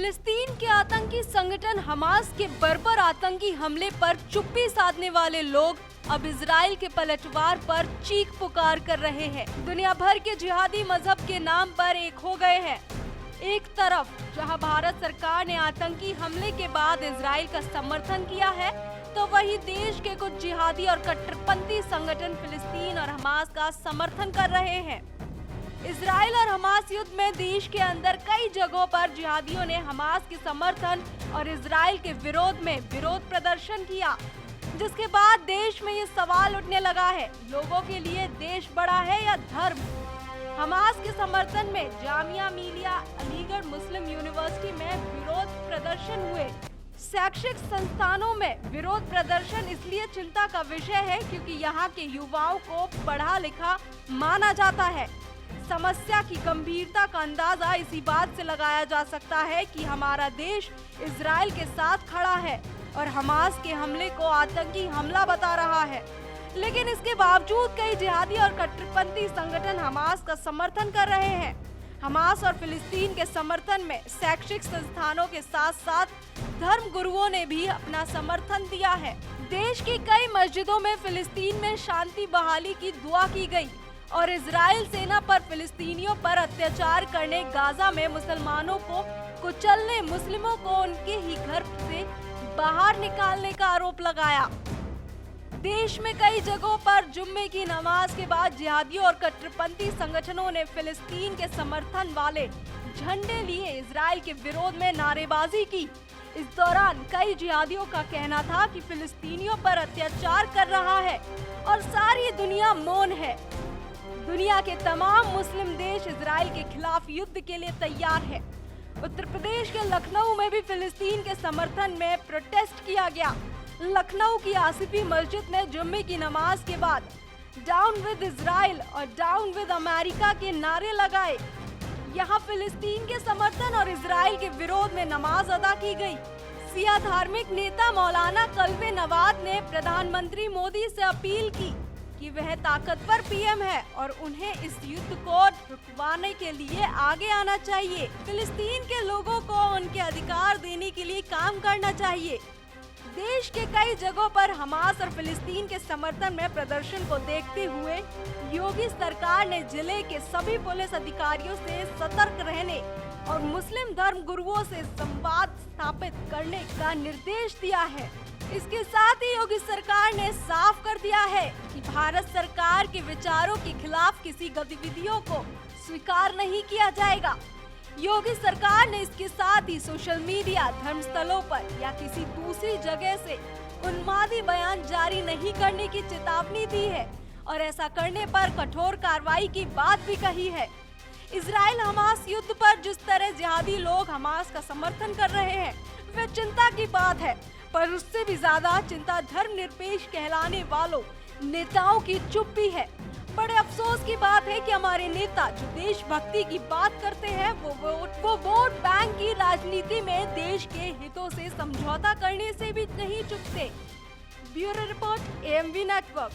फिलिस्तीन के आतंकी संगठन हमास के बर्बर आतंकी हमले पर चुप्पी साधने वाले लोग अब इजराइल के पलटवार पर चीख पुकार कर रहे हैं। दुनिया भर के जिहादी मजहब के नाम पर एक हो गए हैं। एक तरफ जहां भारत सरकार ने आतंकी हमले के बाद इजराइल का समर्थन किया है, तो वहीं देश के कुछ जिहादी और कट्टरपंथी संगठन फिलिस्तीन और हमास का समर्थन कर रहे हैं। इजराइल और हमास युद्ध में देश के अंदर कई जगहों पर जिहादियों ने हमास के समर्थन और इजराइल के विरोध में विरोध प्रदर्शन किया, जिसके बाद देश में ये सवाल उठने लगा है, लोगों के लिए देश बड़ा है या धर्म। हमास के समर्थन में जामिया मिलिया अलीगढ़ मुस्लिम यूनिवर्सिटी में विरोध प्रदर्शन हुए। शैक्षिक संस्थानों में विरोध प्रदर्शन इसलिए चिंता का विषय है क्योंकि यहाँ के युवाओं को पढ़ा लिखा माना जाता है। समस्या की गंभीरता का अंदाजा इसी बात से लगाया जा सकता है कि हमारा देश इजराइल के साथ खड़ा है और हमास के हमले को आतंकी हमला बता रहा है। लेकिन इसके बावजूद कई जिहादी और कट्टरपंथी संगठन हमास का समर्थन कर रहे हैं। हमास और फिलिस्तीन के समर्थन में शैक्षिक संस्थानों के साथ साथ धर्म गुरुओं ने भी अपना समर्थन दिया है। देश की कई मस्जिदों में फिलिस्तीन में शांति बहाली की दुआ की गई और इजराइल सेना पर फिलिस्तीनियों पर अत्याचार करने, गाजा में मुसलमानों को कुचलने, मुस्लिमों को उनके ही घर से बाहर निकालने का आरोप लगाया। देश में कई जगहों पर जुम्मे की नमाज के बाद जिहादियों और कट्टरपंथी संगठनों ने फिलिस्तीन के समर्थन वाले झंडे लिए इजराइल के विरोध में नारेबाजी की। इस दौरान कई जिहादियों का कहना था कि फिलिस्तीनियों पर अत्याचार कर रहा है और सारी दुनिया मौन है। दुनिया के तमाम मुस्लिम देश इजराइल के खिलाफ युद्ध के लिए तैयार है। उत्तर प्रदेश के लखनऊ में भी फिलिस्तीन के समर्थन में प्रोटेस्ट किया गया। लखनऊ की आसिफी मस्जिद में जुम्मे की नमाज के बाद डाउन विद इजराइल और डाउन विद अमेरिका के नारे लगाए। यहाँ फिलिस्तीन के समर्थन और इजराइल के विरोध में नमाज अदा की गई। सिया धार्मिक नेता मौलाना कल्बे नवाद ने प्रधानमंत्री मोदी से अपील की कि वह ताकतवर पीएम है और उन्हें इस युद्ध को रुकवाने के लिए आगे आना चाहिए। फिलिस्तीन के लोगों को उनके अधिकार देने के लिए काम करना चाहिए। देश के कई जगहों पर हमास और फिलिस्तीन के समर्थन में प्रदर्शन को देखते हुए योगी सरकार ने जिले के सभी पुलिस अधिकारियों से सतर्क रहने और मुस्लिम धर्म गुरुओं से संवाद स्थापित करने का निर्देश दिया है। इसके साथ ही योगी सरकार ने साफ कर दिया है कि भारत सरकार के विचारों के खिलाफ किसी गतिविधियों को स्वीकार नहीं किया जाएगा। योगी सरकार ने इसके साथ ही सोशल मीडिया, धर्मस्थलों पर या किसी दूसरी जगह से उन्मादी बयान जारी नहीं करने की चेतावनी दी है और ऐसा करने पर कठोर कार्रवाई की बात भी कही है। इजराइल हमास युद्ध पर जिस तरह जिहादी लोग हमास का समर्थन कर रहे हैं, वह चिंता की बात है, पर उससे भी ज्यादा चिंता धर्मनिरपेक्ष कहलाने वालों नेताओं की चुप्पी है। बड़े अफसोस की बात है कि हमारे नेता जो देशभक्ति की बात करते हैं, वो वोट बैंक की राजनीति में देश के हितों से समझौता करने से भी नहीं चूकते। Bureau report, AMV network.